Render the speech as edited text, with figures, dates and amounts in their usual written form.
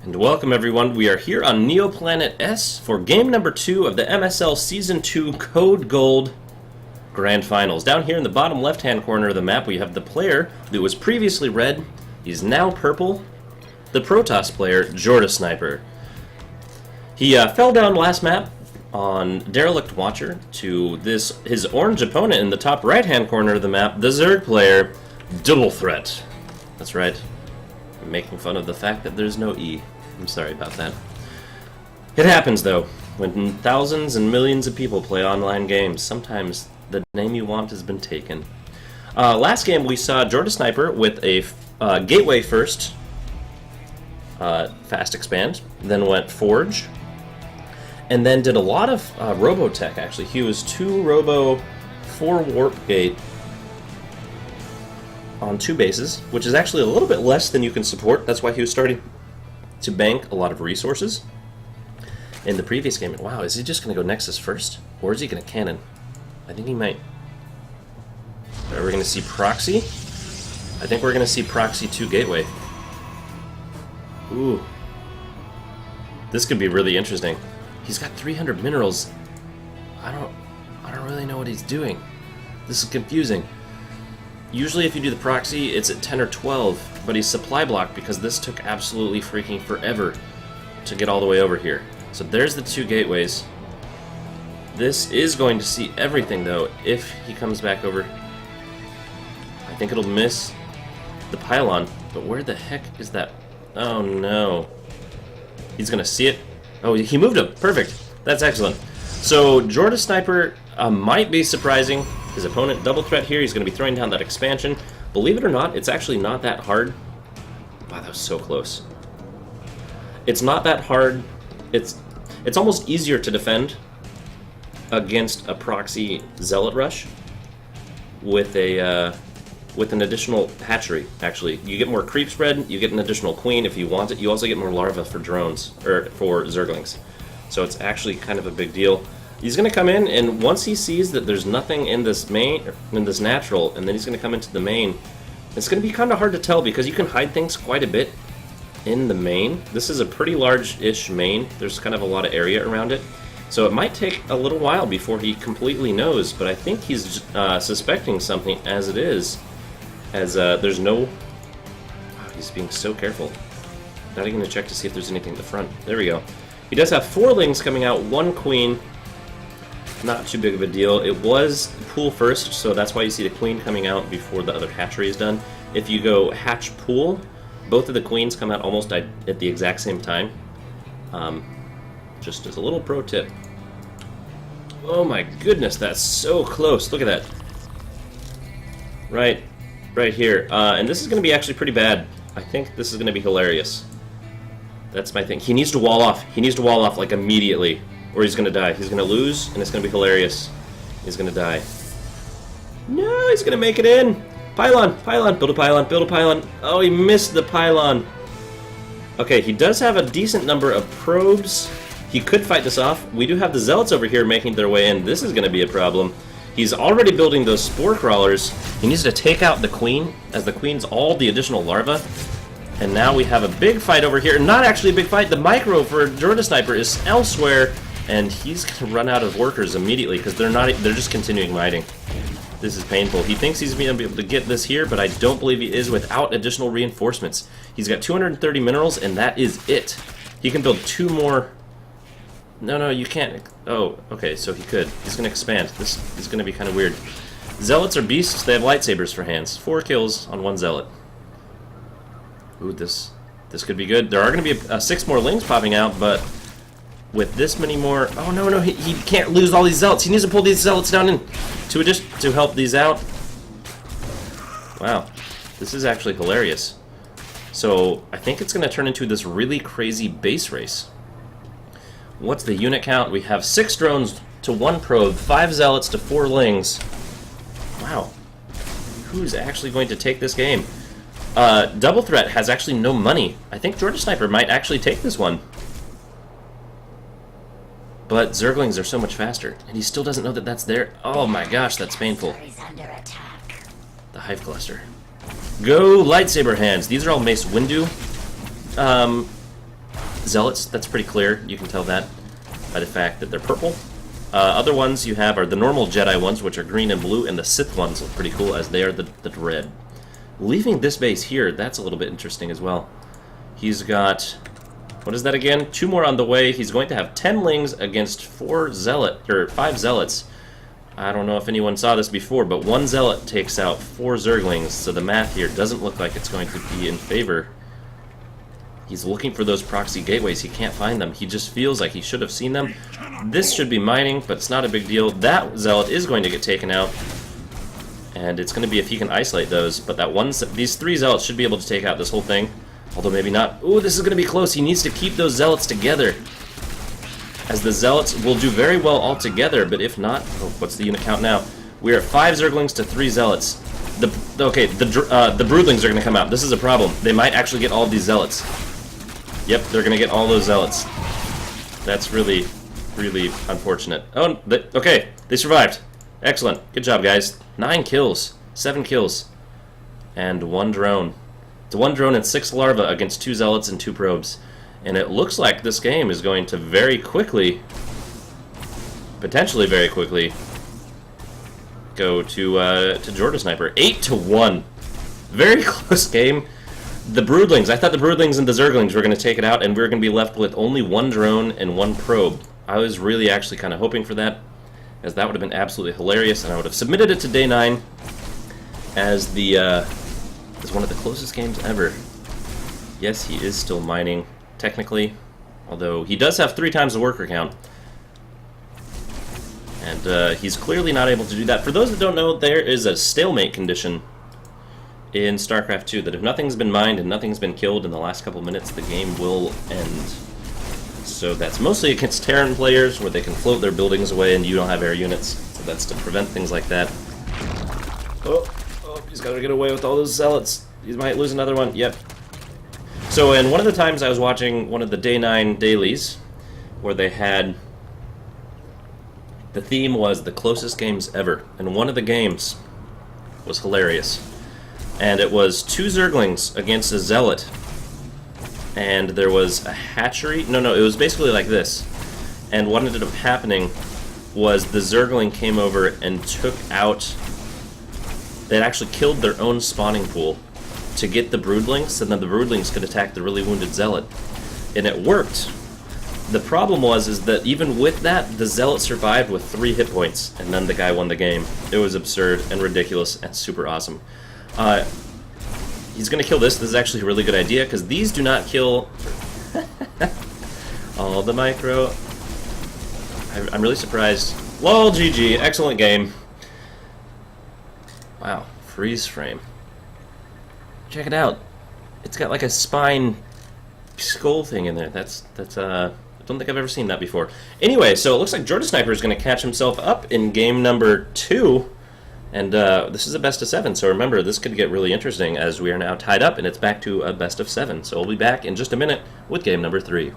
And welcome everyone, we are here on Neoplanet S for game number 2 of the MSL Season 2 Code Gold Grand Finals. Down here in the bottom left hand corner of the map we have the player that was previously red, he's now purple, the Protoss player, Jordasniper. He fell down last map on Derelict Watcher to his orange opponent in the top right hand corner of the map, the Zerg player, Doublthreat. That's right. I'm making fun of the fact that there's no E. I'm sorry about that. It happens though, when thousands and millions of people play online games. Sometimes the name you want has been taken. Last game we saw Jordasniper with a gateway first, fast expand, then went Forge, and then did a lot of Robotech actually. He was 2 Robo, 4 Warp Gate on 2 bases, which is actually a little bit less than you can support. That's why he was starting to bank a lot of resources in the previous game. Wow, is he just going to go Nexus first? Or is he going to Cannon? I think he might. Are we going to see Proxy? I think we're going to see Proxy 2 Gateway. Ooh. This could be really interesting. He's got 300 minerals. I don't really know what he's doing. This is confusing. Usually if you do the proxy, it's at 10 or 12, but he's supply blocked because this took absolutely freaking forever to get all the way over here. So there's the 2 gateways. This is going to see everything though if he comes back over. I think it'll miss the pylon, but where the heck is that? Oh no. He's gonna see it. Oh, he moved him. Perfect. That's excellent. So Jordasniper might be surprising his opponent. Doublthreat here, he's going to be throwing down that expansion. Believe it or not, it's actually not that hard. Wow, that was so close. It's not that hard. It's almost easier to defend against a proxy Zealot Rush with an additional hatchery, actually. You get more creep spread, you get an additional queen if you want it. You also get more larvae for drones, or for Zerglings. So it's actually kind of a big deal. He's going to come in, and once he sees that there's nothing in this main, in this natural, and then he's going to come into the main, it's going to be kind of hard to tell because you can hide things quite a bit in the main. This is a pretty large-ish main. There's kind of a lot of area around it. So it might take a little while before he completely knows, but I think he's suspecting something as it is. As there's no... Wow, he's being so careful. Not even going to check to see if there's anything at the front. There we go. He does have 4 lings coming out, 1 queen. Not too big of a deal. It was pool first, so that's why you see the queen coming out before the other hatchery is done. If you go hatch pool, both of the queens come out almost at the exact same time. Just as a little pro tip. Oh my goodness, that's so close. Look at that. Right here. And this is going to be actually pretty bad. I think this is going to be hilarious. That's my thing. He needs to wall off. He needs to wall off like immediately, or he's going to die. He's going to lose, and it's going to be hilarious. He's going to die. No, he's going to make it in. Pylon, pylon, build a pylon, build a pylon. Oh, he missed the pylon. Okay, he does have a decent number of probes. He could fight this off. We do have the zealots over here making their way in. This is going to be a problem. He's already building those spore crawlers. He needs to take out the queen, as the queen's all the additional larvae. And now we have a big fight over here. Not actually a big fight. The micro for Jordasniper is elsewhere, and he's going to run out of workers immediately because they're just continuing mining. This is painful. He thinks he's going to be able to get this here, but I don't believe he is without additional reinforcements. He's got 230 minerals, and that is it. He can build 2 more. No, you can't. Oh, okay, so he could. He's going to expand. This is going to be kind of weird. Zealots are beasts. They have lightsabers for hands. 4 kills on 1 zealot. Ooh, this could be good. There are going to be 6 more lings popping out, but with this many more... Oh, no, he can't lose all these zealots. He needs to pull these zealots down in to help these out. Wow, this is actually hilarious. So I think it's going to turn into this really crazy base race. What's the unit count? We have 6 drones to 1 probe, 5 zealots to 4 lings. Wow. Who's actually going to take this game? Doublthreat has actually no money. I think Jordasniper might actually take this one. But Zerglings are so much faster, and he still doesn't know that that's there. Oh my gosh, that's painful. The Hive Cluster. Go lightsaber hands. These are all Mace Windu zealots. That's pretty clear. You can tell that by the fact that they're purple. Other ones you have are the normal Jedi ones, which are green and blue, and the Sith ones look pretty cool, as they are the red. Leaving this base here, that's a little bit interesting as well. He's got, what is that again? 2 more on the way. He's going to have 10 lings against 5 zealots. I don't know if anyone saw this before, but 1 zealot takes out 4 zerglings, so the math here doesn't look like it's going to be in favor. He's looking for those proxy gateways. He can't find them. He just feels like he should have seen them. This should be mining, but it's not a big deal. That zealot is going to get taken out, and it's going to be if he can isolate those. But these 3 zealots should be able to take out this whole thing, although maybe not. Ooh, this is going to be close. He needs to keep those zealots together, as the zealots will do very well all together. But if not, oh, what's the unit count now? We are 5 zerglings to 3 zealots. The broodlings are going to come out. This is a problem. They might actually get all of these zealots. Yep, they're going to get all those zealots. That's really, really unfortunate. Oh, okay, they survived. Excellent. Good job, guys. 9 kills, 7 kills, and 1 drone. It's 1 drone and 6 larvae against 2 zealots and 2 probes. And it looks like this game is going to very quickly, potentially very quickly, go to Jordasniper. 8-1. Very close game. The broodlings, I thought the broodlings and the zerglings were going to take it out, and we were going to be left with only 1 drone and 1 probe. I was really actually kind of hoping for that, as that would have been absolutely hilarious, and I would have submitted it to day 9 as one of the closest games ever. Yes, he is still mining, technically, although he does have 3 times the worker count. And he's clearly not able to do that. For those that don't know, there is a stalemate condition in Starcraft 2, that if nothing's been mined and nothing's been killed in the last couple minutes, the game will end. So that's mostly against Terran players, where they can float their buildings away and you don't have air units. So that's to prevent things like that. Oh, he's got to get away with all those zealots. He might lose another one. Yep. So, and one of the times I was watching one of the Day 9 dailies, where they had, the theme was the closest games ever, and one of the games was hilarious. And it was 2 zerglings against a zealot, and there was a hatchery. No, it was basically like this. And what ended up happening was the zergling came over and took out, they actually killed their own spawning pool to get the broodlings, so then the broodlings could attack the really wounded zealot. And it worked. The problem is that even with that, the zealot survived with 3 hit points, and then the guy won the game. It was absurd and ridiculous and super awesome. He's going to kill this. This is actually a really good idea, because these do not kill all the micro. I'm really surprised. Lol, GG. Excellent game. Wow. Freeze frame. Check it out. It's got like a spine skull thing in there. That's I don't think I've ever seen that before. Anyway, so it looks like Jordasniper is going to catch himself up in game number 2. And this is a best of 7, so remember, this could get really interesting, as we are now tied up, and it's back to a best of 7. So we'll be back in just a minute with game number 3.